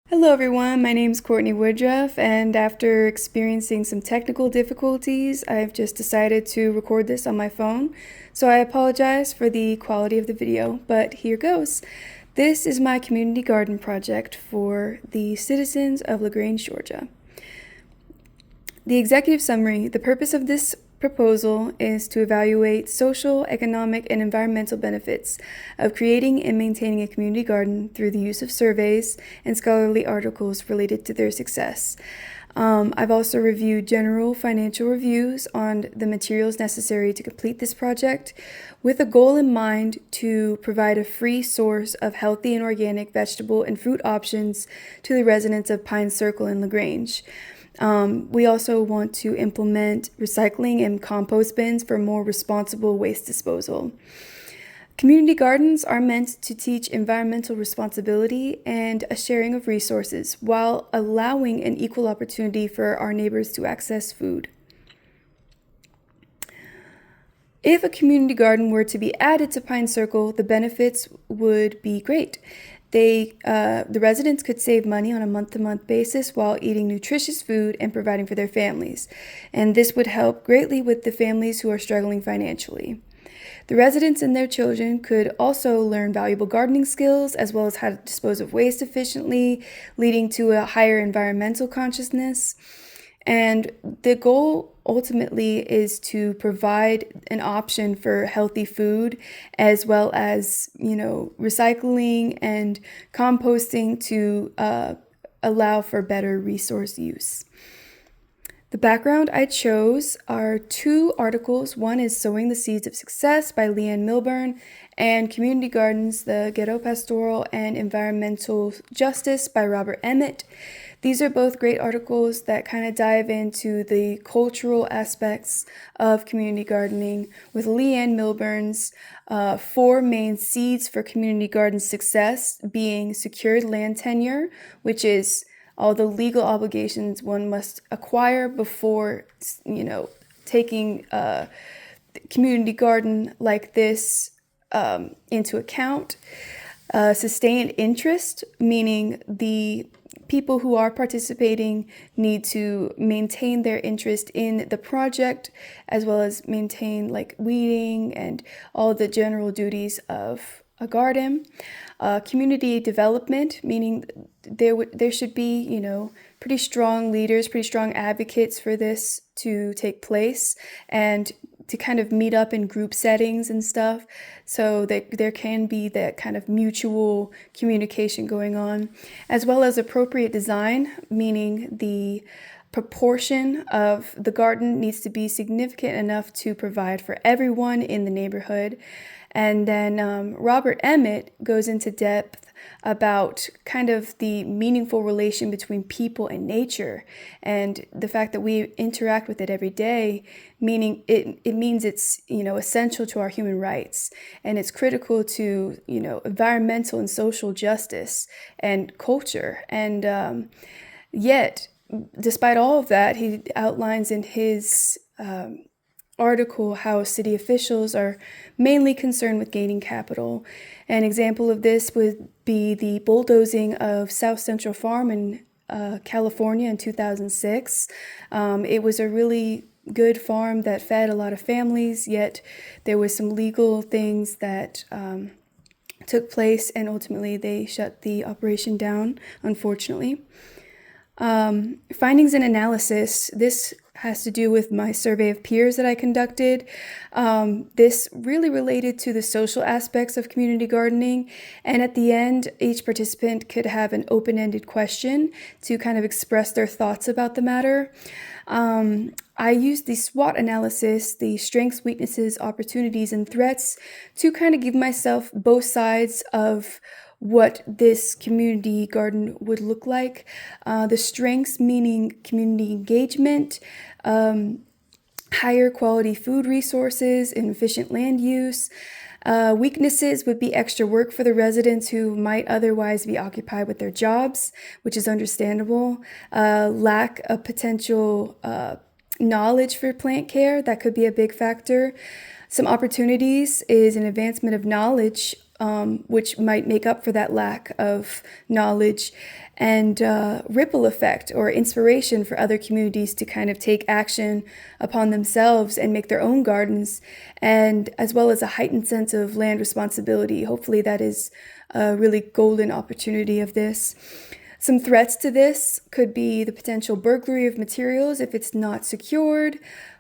Hello, everyone. My name is Courtney Woodruff, and after experiencing some technical difficulties, I've just decided to record this on my phone. So I apologize for the quality of the video, but here goes. This is my community garden project for the citizens of LaGrange, Georgia. The executive summary: the purpose of this proposal is to evaluate social, economic, and environmental benefits of creating and maintaining a community garden through the use of surveys and scholarly articles related to their success. I've also reviewed general financial reviews on the materials necessary to complete this project, with a goal in mind to provide a free source of healthy and organic vegetable and fruit options to the residents of Pine Circle and LaGrange. We also want to implement recycling and compost bins for more responsible waste disposal. Community gardens are meant to teach environmental responsibility and a sharing of resources while allowing an equal opportunity for our neighbors to access food. If a community garden were to be added to Pine Circle, the benefits would be great. The residents could save money on a month-to-month basis while eating nutritious food and providing for their families. And this would help greatly with the families who are struggling financially. The residents and their children could also learn valuable gardening skills as well as how to dispose of waste efficiently, leading to a higher environmental consciousness. And the goal ultimately is to provide an option for healthy food as well as, recycling and composting to allow for better resource use. The background I chose are two articles. One is Sowing the Seeds of Success by Leanne Milburn, and Community Gardens, the Ghetto Pastoral and Environmental Justice by Robert Emmett. These are both great articles that kind of dive into the cultural aspects of community gardening, with Leanne Milburn's four main seeds for community garden success being secured land tenure, which is all the legal obligations one must acquire before, taking a community garden like this into account. Sustained interest, meaning the people who are participating need to maintain their interest in the project, as well as maintain like weeding and all the general duties of a garden. Community development, meaning there should be, pretty strong leaders, pretty strong advocates for this to take place, and to kind of meet up in group settings and stuff, so that there can be that kind of mutual communication going on, as well as appropriate design, meaning the proportion of the garden needs to be significant enough to provide for everyone in the neighborhood. And then Robert Emmett goes into depth about kind of the meaningful relation between people and nature, and the fact that we interact with it every day, meaning it means it's, essential to our human rights, and it's critical to, environmental and social justice and culture. And yet, despite all of that, he outlines in his article how city officials are mainly concerned with gaining capital. An example of this would be the bulldozing of South Central Farm in California in 2006. It was a really good farm that fed a lot of families, yet there was some legal things that took place, and ultimately they shut the operation down, unfortunately. Findings and analysis. This has to do with my survey of peers that I conducted. This really related to the social aspects of community gardening. And at the end, each participant could have an open-ended question to kind of express their thoughts about the matter. I used the SWOT analysis, the strengths, weaknesses, opportunities, and threats, to kind of give myself both sides of what this community garden would look like. The strengths, meaning community engagement, higher quality food resources, and efficient land use. Weaknesses would be extra work for the residents who might otherwise be occupied with their jobs, which is understandable. Lack of potential knowledge for plant care, that could be a big factor. Some opportunities is an advancement of knowledge, which might make up for that lack of knowledge. and ripple effect or inspiration for other communities to kind of take action upon themselves and make their own gardens, and as well as a heightened sense of land responsibility. Hopefully, that is a really golden opportunity of this. Some threats to this could be the potential burglary of materials if it's not secured,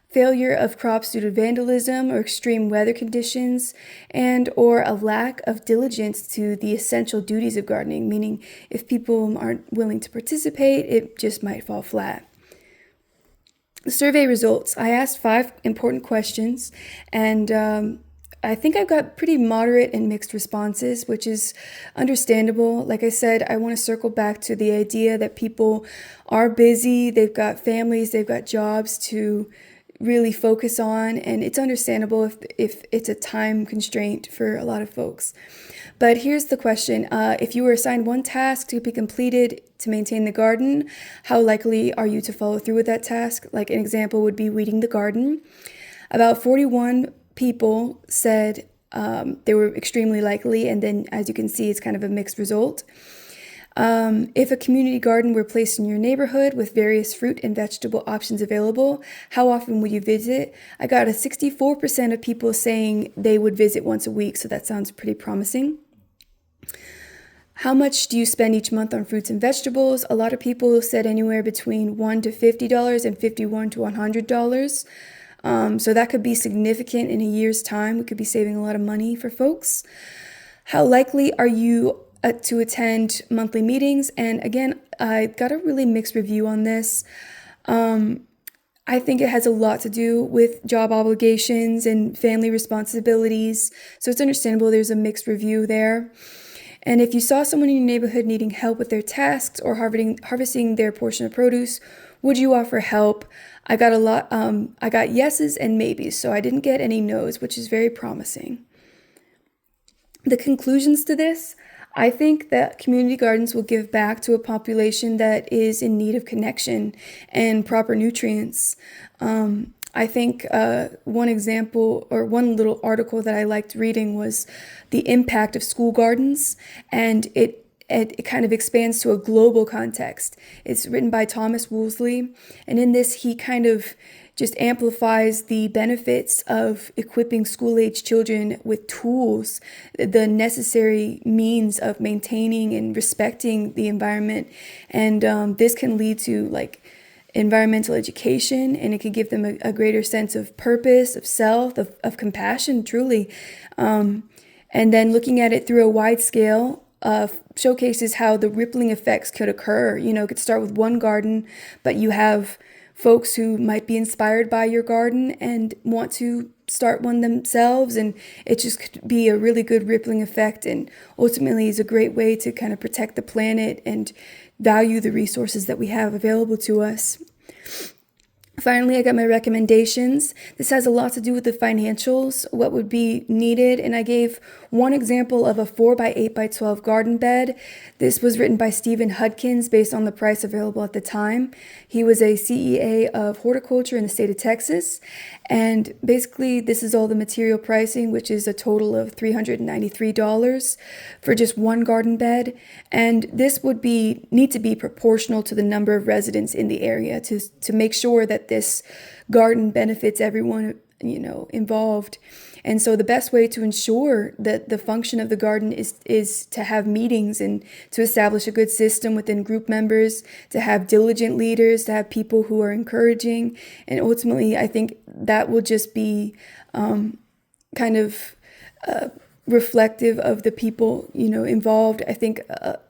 failure of crops due to vandalism or extreme weather conditions, and or a lack of diligence to the essential duties of gardening, meaning if people aren't willing to participate, it just might fall flat. The survey results. I asked 5 important questions, and I think I've got pretty moderate and mixed responses, which is understandable. Like I said, I want to circle back to the idea that people are busy, they've got families, they've got jobs to really focus on, and it's understandable if it's a time constraint for a lot of folks. But here's the question. If you were assigned one task to be completed to maintain the garden, how likely are you to follow through with that task? Like an example would be weeding the garden. About 41 people said they were extremely likely, and then as you can see, it's kind of a mixed result. If a community garden were placed in your neighborhood with various fruit and vegetable options available, how often would you visit? I got a 64% of people saying they would visit once a week, so that sounds pretty promising. How much do you spend each month on fruits and vegetables? A lot of people said anywhere between $1 to $50 and $51 to $100. So that could be significant in a year's time. We could be saving a lot of money for folks. How likely are you to attend monthly meetings? And again, I got a really mixed review on this. I think it has a lot to do with job obligations and family responsibilities. So it's understandable there's a mixed review there. And if you saw someone in your neighborhood needing help with their tasks or harvesting their portion of produce, would you offer help? I got a lot. I got yeses and maybes, so I didn't get any no's, which is very promising. The conclusions to this: I think that community gardens will give back to a population that is in need of connection and proper nutrients. I think one example or one little article that I liked reading was the impact of school gardens, and it kind of expands to a global context. It's written by Thomas Woolsey, and in this he kind of just amplifies the benefits of equipping school-age children with tools, the necessary means of maintaining and respecting the environment. And this can lead to like environmental education, and it can give them a greater sense of purpose, of self, of compassion, truly. And then looking at it through a wide scale showcases how the rippling effects could occur. You know, it could start with one garden, but you have folks who might be inspired by your garden and want to start one themselves, and it just could be a really good rippling effect, and ultimately is a great way to kind of protect the planet and value the resources that we have available to us. Finally, I got my recommendations. This has a lot to do with the financials, what would be needed, and I gave one example of a 4x8x12 garden bed. This was written by Stephen Hudkins based on the price available at the time. He was a CEA of horticulture in the state of Texas, and basically this is all the material pricing, which is a total of $393 for just one garden bed, and this would need to be proportional to the number of residents in the area to make sure that this garden benefits everyone, involved. And so the best way to ensure that the function of the garden is to have meetings and to establish a good system within group members, to have diligent leaders, to have people who are encouraging. And ultimately, I think that will just be kind of reflective of the people, involved. I think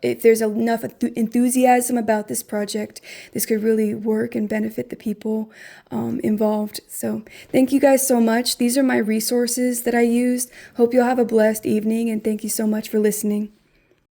if there's enough enthusiasm about this project, this could really work and benefit the people involved. So thank you guys so much. These are my resources that I used. Hope you'll have a blessed evening, and thank you so much for listening.